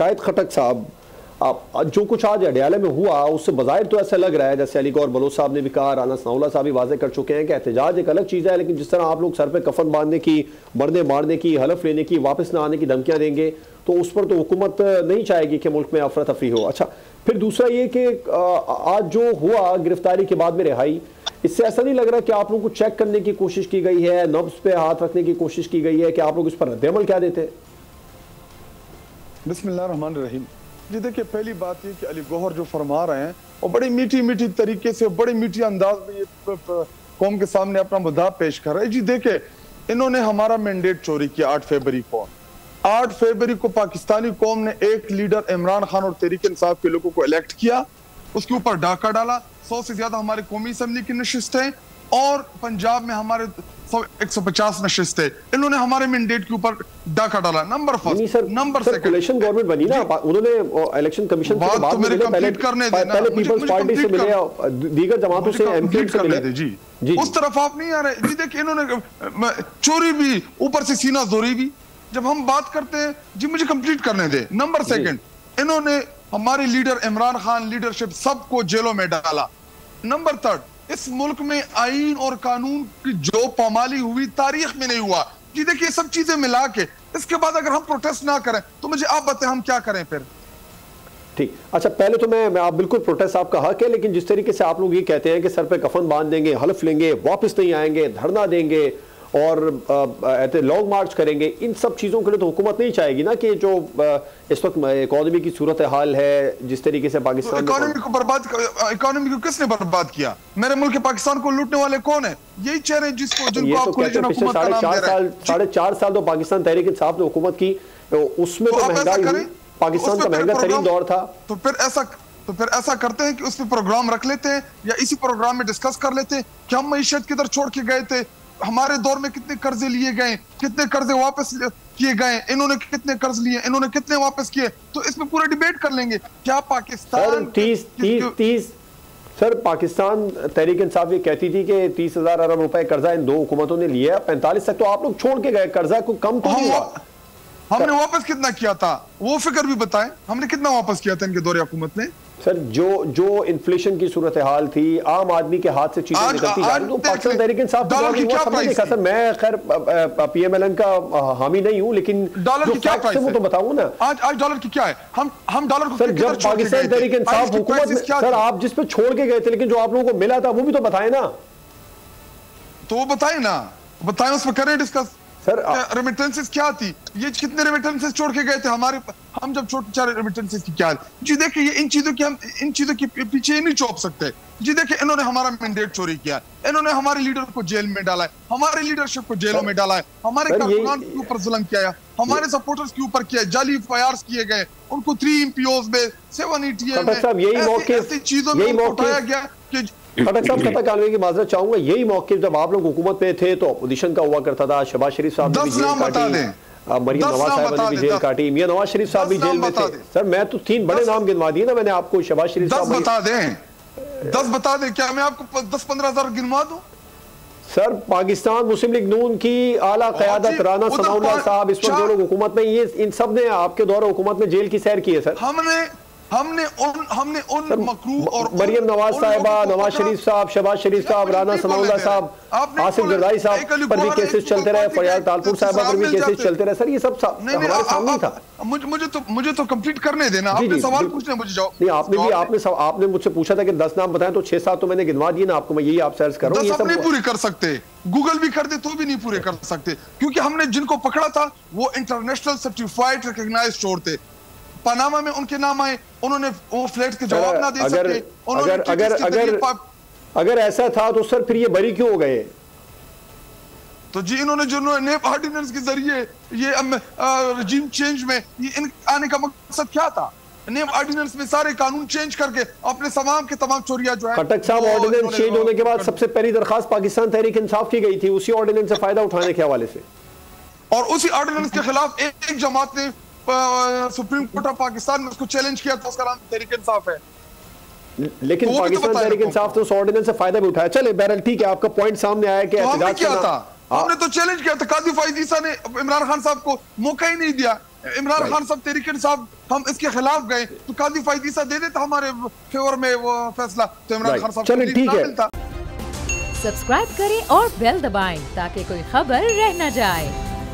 شاہد خٹک صاحب، جو کچھ آج اڈیالہ میں ہوا اس سے بظاہر تو ایسا لگ رہا ہے جیسے علی گور بلوچ صاحب نے بھی کہا، رانا ثناء اللہ صاحب بھی واضح کر چکے ہیں کہ احتجاج ایک الگ چیز ہے، لیکن جس طرح آپ لوگ سر پہ کفن باندھنے کی، مرنے مارنے کی، حلف لینے کی، واپس نہ آنے کی دھمکیاں دیں گے تو اس پر تو حکومت نہیں چاہے گی کہ ملک میں افراتفری ہو۔ اچھا، پھر دوسرا یہ کہ آج جو ہوا گرفتاری کے بعد میں رہائی، اس سے ایسا نہیں لگ رہا کہ آپ لوگوں کو چیک کرنے کی کوشش کی گئی ہے، نبض پہ ہاتھ رکھنے کی کوشش کی گئی ہے کہ آپ لوگ اس پر رد عمل کیا دیتے ہیں؟ بسم اللہ الرحمن الرحیم۔ جی دیکھیں، پہلی بات یہ کہ علی گوہر جو فرما رہے ہیں اور بڑی میٹھی طریقے سے، بڑی میٹھی انداز میں یہ قوم کے سامنے اپنا مدعا پیش کر رہے ہیں۔ جی دیکھیں، انہوں نے ہمارا مینڈیٹ چوری کیا 8 فیبری کو۔ 8 فیبری کو پاکستانی قوم نے ایک لیڈر عمران خان اور تحریک انصاف کے لوگوں کو الیکٹ کیا، اس کے اوپر ڈاکہ ڈالا۔ 100 سے زیادہ ہمارے قومی اسمبلی کی نشستیں اور پنجاب میں ہمارے 150 نشستیں، انہوں نے ہمارے مینڈیٹ کے اوپر ڈاکہ ڈالا۔ Number first, number second, coalition government بنی نا، انہوں نے الیکشن کمیشن سے بعد میں پہلے پیپلز پارٹی سے ملے، دیگر جماعتوں سے، ایم کیو سے ملے۔ جی اس طرف آپ نہیں آ رہے۔ جی دیکھیں، انہوں نے چوری بھی، اوپر سے سینہ زوری بھی۔ جب ہم بات کرتے ہیں، جی مجھے کمپلیٹ کرنے دے۔ نمبر سیکنڈ، انہوں نے ہمارے لیڈر عمران خان، لیڈرشپ سب کو جیلوں میں ڈالا۔ نمبر تھرڈ، اس ملک میں آئین اور قانون کی جو پامالی ہوئی تاریخ میں نہیں ہوا۔ جی دیکھیں، یہ سب چیزیں ملا کے اس کے بعد اگر ہم پروٹیسٹ نہ کریں تو مجھے آپ بتائیں ہم کیا کریں پھر؟ ٹھیک، اچھا پہلے تو میں آپ بالکل پروٹیسٹ آپ کا حق ہے، لیکن جس طریقے سے آپ لوگ یہ کہتے ہیں کہ سر پہ کفن باندھ دیں گے، حلف لیں گے، واپس نہیں آئیں گے، دھرنا دیں گے اور لانگ مارچ کریں گے، ان سب چیزوں کے لیے تو حکومت نہیں چاہے گی نا کہ جو اس وقت اکانومی کی صورتحال ہے، جس طریقے سے پاکستان اکانومی کو کس نے برباد کیا؟ میرے ملک پاکستان کو لوٹنے والے کون ہیں؟ یہی چہرے جن کو آپ کولیشن حکومت کا نام دے رہے ہیں۔ 4.5 سال تو پاکستان تحریک انصاف نے حکومت کی، اس میں تو مہنگائی ہوئی، پاکستان کا مہنگا ترین دور تھا۔ تو پھر ایسا کرتے ہیں کہ اس پہ پروگرام رکھ لیتے ہیں، یا اسی پروگرام میں ڈسکس کر لیتے ہیں کہ ہم معیشت کدھر چھوڑ کے گئے تھے، ہمارے دور میں کتنے قرضے لیے گئے، کتنے قرضے واپس کیے گئے، انہوں نے کتنے قرض لیے، انہوں نے کتنے واپس کیے، تو اس میں پورا ڈیبیٹ کر لیں گے۔ کیا پاکستان سر پاکستان تحریک انصاف یہ کہتی تھی کہ 30,000 ارب روپے قرضہ ان دو حکومتوں نے لیا، 45 تک تو آپ لوگ چھوڑ کے گئے، قرضہ کو کم تو نہیں ہوا۔ ہم نے واپس کتنا کیا تھا وہ فکر بھی بتائیں، ہم نے کتنا واپس کیا تھا ان کے دور حکومت نے؟ سر جو انفلیشن کی صورتحال تھی، عام آدمی کے ہاتھ سے چیزیں نکلتی جا رہی تو پاکستان تحریک انصاف ڈالر کی کیا پرائس ہے؟ سر میں خیر پی ایم ایل این کا حامی نہیں ہوں، لیکن ڈالر کی کیا پرائس ہے وہ تو بتاؤں نا۔ آج ڈالر کی کیا ہے؟ ہم ڈالر کو سر جب پاکستان تحریک انصاف حکومت میں، سر آپ جس پہ چھوڑ کے گئے تھے لیکن جو آپ لوگوں کو ملا تھا وہ بھی تو بتائیں نا۔ تو وہ بتائیں نا، بتائیں، اس پہ کریں ڈسکس۔ سر ریمیٹنسز کیا تھی؟ یہ کتنے ریمیٹنسز چھوڑ کے گئے تھے ہمارے، ہم جب چھوٹے چارے ریمیٹنسز کی کیا ہے؟ جی دیکھیں، یہ ان چیزوں کے پیچھے نہیں چھوپ سکتے۔ جی دیکھیں، انہوں نے ہمارا مینڈیٹ چوری کیا، انہوں نے ہمارے لیڈر کو جیل میں ڈالا ہے، ہمارے لیڈرشپ کو جیلوں میں ڈالا ہے، ہمارے کارکنان کے اوپر ظلم کیا ہے، ہمارے سپورٹرز کے اوپر کیا ہے، جعلی FIRs کیے گئے، ان کو 3 MPOs میں 7ETA میں ایسی چیزوں میں اٹھایا گیا کہ خٹک صاحب خطا کالوے کی معذرت چاہوں گا، یہی موقف جب آپ لوگ حکومت میں تھے تو اپوزیشن کا ہوا کرتا تھا، شہباز شریف صاحب نے بھی جیل کاٹی، مریم نواز صاحبہ نے بھی جیل کاٹی، میاں نواز شریف صاحب بھی جیل میں تھے۔ سر میں تو 3 بڑے نام گنوا دیے نا میں نے آپ کو، شہباز شریف صاحب 10 بتا دیں، کیا میں آپ کو 10-15 ہزار گنوا دوں؟ سر پاکستان مسلم لیگ نون کی اعلیٰ قیادت، رانا ثناء اللہ صاحب، اس پر جو لوگ حکومت میں، یہ ان سب نے آپ کے دور حکومت میں جیل کی سیر کی ہے۔ سر ہم نے ان مکروہ اور مریم نواز صاحبہ، نواز شریف صاحب، شہباز شریف صاحب، رانا ثناء اللہ صاحب، آصف زرداری صاحب پر بھی کیسز چلتے رہے، فریال تالپور صاحبہ پر بھی کیسز چلتے رہے۔ سر یہ سب ہمارے سامنے تھا۔ مجھے تو کمپلیٹ کرنے دینا، آپ نے سوال پوچھنا مجھے جواب نہیں، آپ نے مجھ سے پوچھا تھا کہ 10 نام بتائیں تو 6-7 تو میں نے گنوا دیے نا آپ کو، میں یہی آپ سے عرض کر رہا ہوں۔ 10 ہم نہیں پورے کر سکتے، گوگل بھی کر دے تو بھی نہیں پورے کر سکتے، کیونکہ ہم نے جن کو پکڑا تھا وہ انٹرنیشنل سرٹیفائڈ ریکگنائز چور تھے۔ پاناما میں ان کے نام آئے، انہوں نے وہ فلیٹ کے جواب نہ دے سکے۔ اگر ایسا تھا تو سر پھر یہ بری کیوں ہو گئے؟ تو جی انہوں نے جو نیب آرڈیننس کے ذریعے یہ رجیم چینج میں ان آنے کا مقصد کیا تھا؟ نیب آرڈیننس میں سارے قانون چینج کر کے اپنے تمام کے تمام چوریاں جو ہے۔ خٹک صاحب آرڈیننس چینج ہونے کے بعد سب سے پہلی درخواست پاکستان تحریک انصاف کی گئی تھی اسی آرڈیننس سے فائدہ اٹھانے کے حوالے سے، اور اسی آرڈیننس کے خلاف ایک جماعت نے سپریم کورٹ آف پاکستان میں اس کو چیلنج کیا تھا، اس کا نام تحریک انصاف ہے۔ لیکن پاکستان تحریک انصاف تو اس آرڈیننس سے فائدہ بھی اٹھایا۔ چلے بہرحال ٹھیک ہے، آپ کا پوائنٹ سامنے آیا کہ ہم نے تو چیلنج کیا تھا، قاضی فائز عیسیٰ نے عمران خان صاحب کو موقع ہی نہیں دیا، عمران خان صاحب تحریک انصاف ہم اس کے خلاف گئے تو قاضی فائدیسہ دے دیتا ہمارے فیور میں وہ فیصلہ تو عمران خان صاحب چلیں ٹھیک ہے. سبسکرائب کریں اور بیل دبائیں تاکہ کوئی خبر رہ نہ جائے.